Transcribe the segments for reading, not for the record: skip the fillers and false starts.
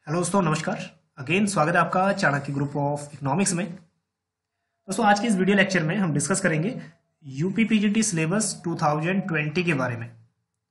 Hello दोस्तों, नमस्कार। Again स्वागत है आपका चाणक्य ग्रुप ऑफ इकोनॉमिक्स में। दोस्तों, आज के इस वीडियो लेक्चर में हम डिस्कस करेंगे यूपी पीजीटी सिलेबस 2020 के बारे में।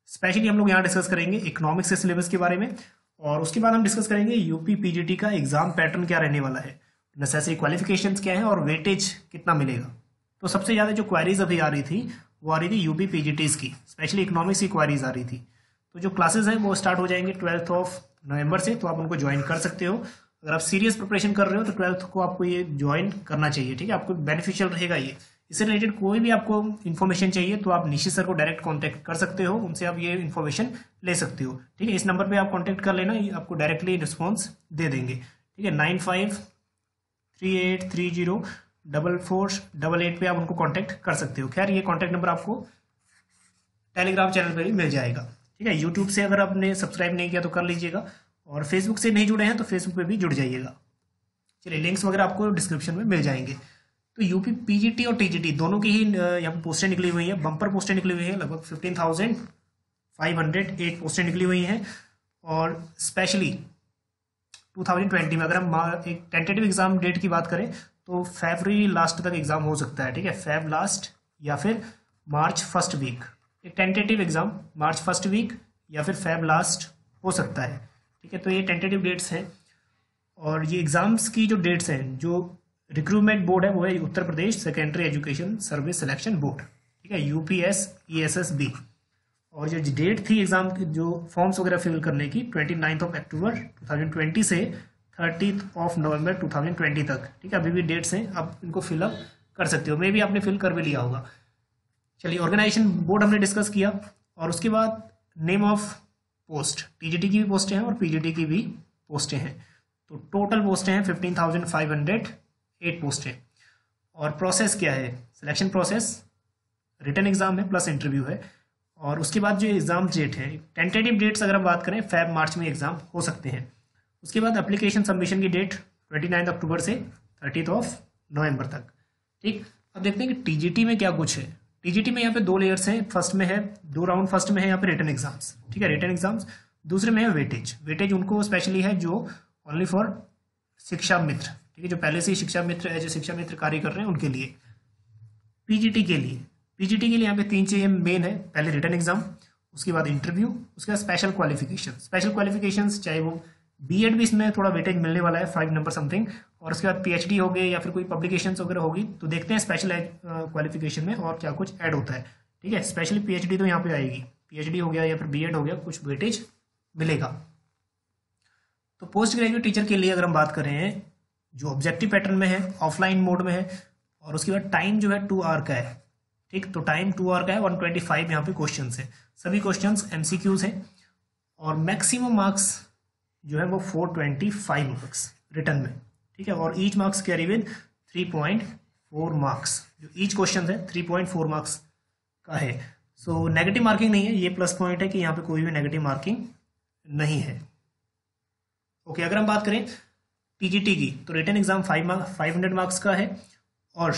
स्पेशली हम लोग यहाँ डिस्कस करेंगे इकोनॉमिक्स के सिलेबस के बारे में, और उसके बाद हम डिस्कस करेंगे यूपी पीजीटी का एग्जाम पैटर्न क्या रहने वाला है, नेसेसरी क्वालिफिकेशंस क्या है और वेटेज कितना मिलेगा। तो सबसे ज़्यादा जो क्वारीज अभी आ रही थी वो आ रही थी यूपी पीजीटीज़ की, स्पेशली इकोनॉमिक्स की क्वारीज आ रही थी। तो जो क्लासेस हैं वो स्टार्ट हो जाएंगे 12 नवंबर से, तो आप उनको ज्वाइन कर सकते हो। अगर आप सीरियस प्रिपरेशन कर रहे हो तो 12 को आपको ये ज्वाइन करना चाहिए, ठीक है। आपको बेनिफिशियल रहेगा ये। इससे रिलेटेड कोई भी आपको इन्फॉर्मेशन चाहिए तो आप निशित सर को डायरेक्ट कांटेक्ट कर सकते हो, उनसे आप ये इन्फॉर्मेशन ले सकते हो, ठीक है। इस नंबर पे आप कांटेक्ट कर लेना, ये आपको डायरेक्टली रिस्पॉन्स दे देंगे, ठीक है। 9538304488 पे आप उनको कांटेक्ट कर सकते हो। खैर, ये कांटेक्ट नंबर आपको टेलीग्राम चैनल पे भी मिल जाएगा, ठीक है। यूट्यूब से अगर आपने सब्सक्राइब नहीं किया तो कर लीजिएगा, और फेसबुक से नहीं जुड़े हैं तो फेसबुक पे भी जुड़ जाइएगा। चलिए, लिंक्स वगैरह आपको डिस्क्रिप्शन में मिल जाएंगे। तो यूपी पीजीटी और टीजीटी दोनों की ही यहाँ पर पोस्टें निकली हुई हैं, बम्पर पोस्टें निकली हुई हैं। लगभग 15,508 पोस्टें निकली हुई हैं। और स्पेशली 2020 में अगर हम एक टेंटेटिव एग्जाम डेट की बात करें तो फरवरी लास्ट तक एग्जाम हो सकता है, ठीक है। फेब लास्ट या फिर मार्च फर्स्ट वीक, एक tentative exam March first week या फिर फेब लास्ट हो सकता है, ठीक है। तो ये टेंटेटिव डेट्स हैं, और ये एग्जाम्स की जो डेट्स हैं, जो रिक्रूटमेंट बोर्ड है वो है Uttar Pradesh secondary education service selection board, ठीक है, UPSESSB। और जो डेट थी एग्जाम की, जो फॉर्म्स वगैरह फिल करने की, 29 अक्टूबर 2020 से 30 नवंबर 2020 तक, ठीक है। अभी भी डेट्स हैं, आप इनको फिलअप कर सकते हो। मे भी आपने फिल कर भी लिया होगा। चलिए, ऑर्गेनाइजेशन बोर्ड हमने डिस्कस किया, और उसके बाद नेम ऑफ पोस्ट, टीजीटी की भी पोस्टें हैं और पीजीटी की भी पोस्टें हैं। तो टोटल पोस्टें हैं 15,508 पोस्टें। और प्रोसेस क्या है, सिलेक्शन प्रोसेस रिटन एग्जाम है प्लस इंटरव्यू है। और उसके बाद जो एग्जाम डेट है, टेंटेटिव डेट्स अगर हम बात करें, फेब मार्च में एग्जाम हो सकते हैं। उसके बाद एप्लीकेशन सबमिशन की डेट 29 अक्टूबर से 30 नवंबर तक, ठीक। अब देखते हैं कि टीजीटी में क्या कुछ है। टीजीटी में यहाँ पे 2 लेयर्स हैं। फर्स्ट में है 2 राउंड, फर्स्ट में है यहाँ पे रिटन एग्जाम्स, ठीक है, रिटन एग्जाम्स। दूसरे में है वेटेज। वेटेज उनको स्पेशली है जो ओनली फॉर शिक्षा मित्र, ठीक है, जो पहले से ही शिक्षा मित्र है, जो शिक्षा मित्र कार्य कर रहे हैं उनके लिए। पीजीटी के लिए यहाँ पे 3 चीजें मेन है। पहले रिटन एग्जाम, उसके बाद इंटरव्यू, उसके बाद स्पेशल क्वालिफिकेशन चाहे वो बीएड भी इसमें थोड़ा वेटेज मिलने वाला है, 5 नंबर समथिंग। और उसके बाद पीएचडी हो गए या फिर कोई पब्लिकेशंस वगैरह होगी, तो देखते हैं स्पेशल क्वालिफिकेशन में और क्या कुछ ऐड होता है, ठीक है। स्पेशली पीएचडी तो यहाँ पे आएगी, पीएचडी हो गया या फिर बीएड हो गया, कुछ वेटेज मिलेगा। तो पोस्ट ग्रेजुएट टीचर के लिए अगर हम बात करें, जो ऑब्जेक्टिव पैटर्न में है, ऑफलाइन मोड में है, और उसके बाद टाइम जो है 2 आवर का है, ठीक। तो टाइम 2 आवर का है। 125 यहाँ पे क्वेश्चन है, सभी क्वेश्चन MCQs हैं। और मैक्सिमम मार्क्स जो है वो 425 मार्क्स रिटर्न में, ठीक है। और each marks carry with 3.4 marks. जो ईच क्वेश्चन है 3.4 मार्क्स का है। सो नेगेटिव मार्किंग नहीं है, ये प्लस पॉइंट है कि यहाँ पे कोई भी नेगेटिव मार्किंग नहीं है। ओके, अगर हम बात करें टीजीटी की, तो रिटन एग्जाम 500 मार्क्स का है, और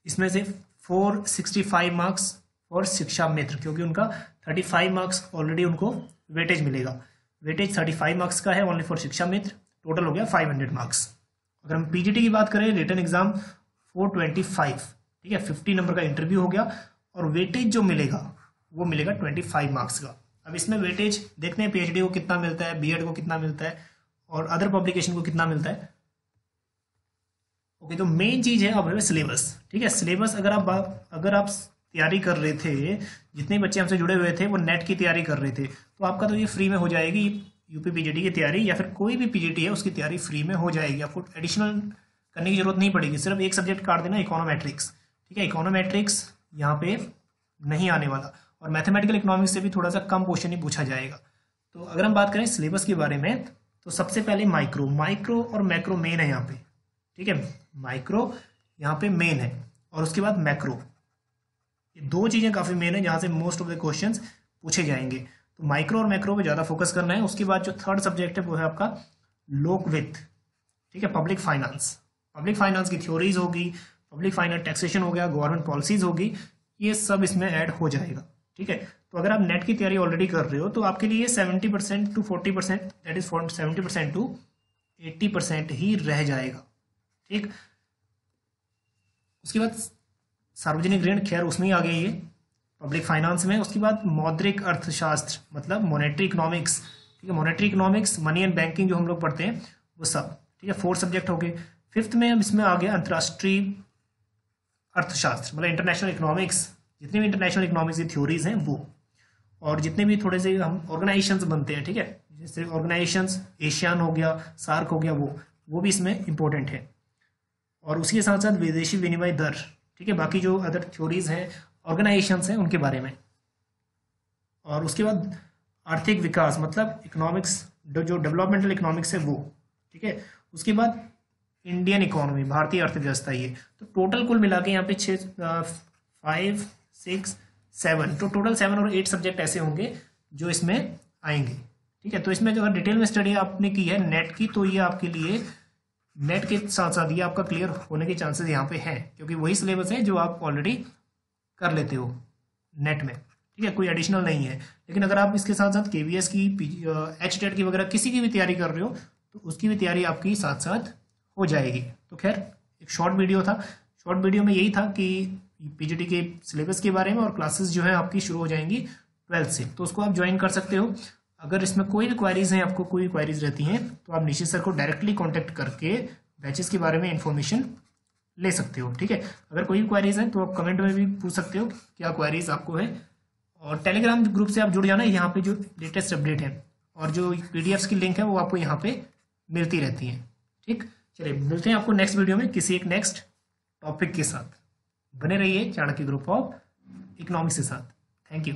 इसमें से 465 मार्क्स और शिक्षा मित्र, क्योंकि उनका 35 मार्क्स ऑलरेडी उनको वेटेज मिलेगा। वेटेज 35 मार्क्स का है ओनली फॉर शिक्षा मित्र। टोटल हो गया 500 मार्क्स। अगर हम पीजीटी की बात करें, रिटन एग्जाम 425, ठीक है, 50 नंबर का इंटरव्यू हो गया, और वेटेज जो मिलेगा वो मिलेगा 25 मार्क्स का। अब इसमें वेटेज देखते हैं पीएचडी को कितना मिलता है, बीएड को कितना मिलता है, और अदर पब्लिकेशन को कितना मिलता है। ओके, तो मेन चीज है अब है सिलेबस, ठीक है। सिलेबस अगर आप तैयारी कर रहे थे, जितने बच्चे हमसे जुड़े हुए थे वो नेट की तैयारी कर रहे थे, तो आपका तो ये फ्री में हो जाएगी। यूपी पीजीटी की तैयारी या फिर कोई भी पीजीटी है उसकी तैयारी फ्री में हो जाएगी। आपको एडिशनल करने की जरूरत नहीं पड़ेगी। सिर्फ एक सब्जेक्ट काट देना, इकोनोमेट्रिक्स, ठीक है। इकोनोमेट्रिक्स यहाँ पे नहीं आने वाला, और मैथमेटिकल इकोनॉमिक्स से भी थोड़ा सा कम क्वेश्चन ही पूछा जाएगा। तो अगर हम बात करें सिलेबस के बारे में, तो सबसे पहले माइक्रो और मैक्रो मेन है यहाँ पे, ठीक है। माइक्रो यहाँ पे मेन है, और उसके बाद मैक्रो। ये 2 चीजें काफी मेन है जहां से मोस्ट ऑफ द क्वेश्चंस पूछे जाएंगे। तो माइक्रो और मैक्रो पे ज्यादा फोकस करना है। उसके बाद जो थर्ड सब्जेक्ट है वो है आपका लोकवित्त, ठीक है, पब्लिक फाइनेंस की थ्योरीज होगी, पब्लिक फाइनेंस टैक्सेशन हो गया, गवर्नमेंट पॉलिसीज होगी, ये सब इसमें ऐड हो जाएगा, ठीक है। तो अगर आप नेट की तैयारी ऑलरेडी कर रहे हो तो आपके लिए 70% टू 40%, दैट इज 70% टू 80% ही रह जाएगा। ठीक, उसके बाद सार्वजनिक ऋण, खैर उसमें ही आ गया ये पब्लिक फाइनेंस में। उसके बाद मौद्रिक अर्थशास्त्र मतलब मॉनेटरी इकोनॉमिक्स। ठीक है, monetary economics, money and banking जो हम लोग पढ़ते हैं वो सब। ठीक है, 4 सब्जेक्ट हो गए। 5th में अब इसमें आ गया अंतर्राष्ट्रीय अर्थशास्त्र मतलब इंटरनेशनल इकोनॉमिक्स। जितने भी इंटरनेशनल इकोनॉमिक्स की थ्योरीज हैं वो, और जितने भी थोड़े से हम ऑर्गेनाइजेशंस बनते हैं, ठीक है, जैसे ऑर्गेनाइजेशंस एशियान हो गया, सार्क हो गया, वो भी इसमें इंपॉर्टेंट है। और उसके साथ साथ विदेशी विनिमय दर, ठीक है, बाकी जो अदर थ्योरीज हैं, ऑर्गेनाइजेशंस हैं, उनके बारे में। और उसके बाद आर्थिक विकास मतलब इकोनॉमिक्स, जो डेवलपमेंटल इकोनॉमिक्स है वो। ठीक है, उसके बाद इंडियन इकोनॉमी, भारतीय अर्थव्यवस्था। ये तो टोटल कुल मिला के यहाँ पे 5, 6, 7, तो टोटल 7 और 8 सब्जेक्ट ऐसे होंगे जो इसमें आएंगे। ठीक है, तो इसमें जो डिटेल में स्टडी आपने की है नेट की, तो ये आपके लिए नेट के साथ साथ ये आपका क्लियर होने के चांसेस यहाँ पे हैं, क्योंकि वही सिलेबस है जो आप ऑलरेडी कर लेते हो नेट में। ठीक है, कोई एडिशनल नहीं है। लेकिन अगर आप इसके साथ साथ KVS की, HTET की वगैरह किसी की भी तैयारी कर रहे हो तो उसकी भी तैयारी आपकी साथ साथ हो जाएगी। तो खैर एक शॉर्ट वीडियो था। शॉर्ट वीडियो में यही था कि PGT के सिलेबस के बारे में, और क्लासेस जो है आपकी शुरू हो जाएंगी 12th से, तो उसको आप ज्वाइन कर सकते हो। अगर इसमें कोई भी क्वारीज हैं, आपको कोई क्वारीज रहती हैं, तो आप निशित सर को डायरेक्टली कांटेक्ट करके बैचेस के बारे में इंफॉर्मेशन ले सकते हो। ठीक है, अगर कोई भी क्वारीज है तो आप कमेंट में भी पूछ सकते हो क्या क्वारीज आपको है। और टेलीग्राम ग्रुप से आप जुड़ जाना, यहाँ पे जो लेटेस्ट अपडेट है और जो PDFs की लिंक है वो आपको यहाँ पे मिलती रहती है। ठीक, चलिए मिलते हैं आपको नेक्स्ट वीडियो में किसी एक नेक्स्ट टॉपिक के साथ। बने रहिए चाणक्य ग्रुप ऑफ इकोनॉमिक्स के साथ। Thank you.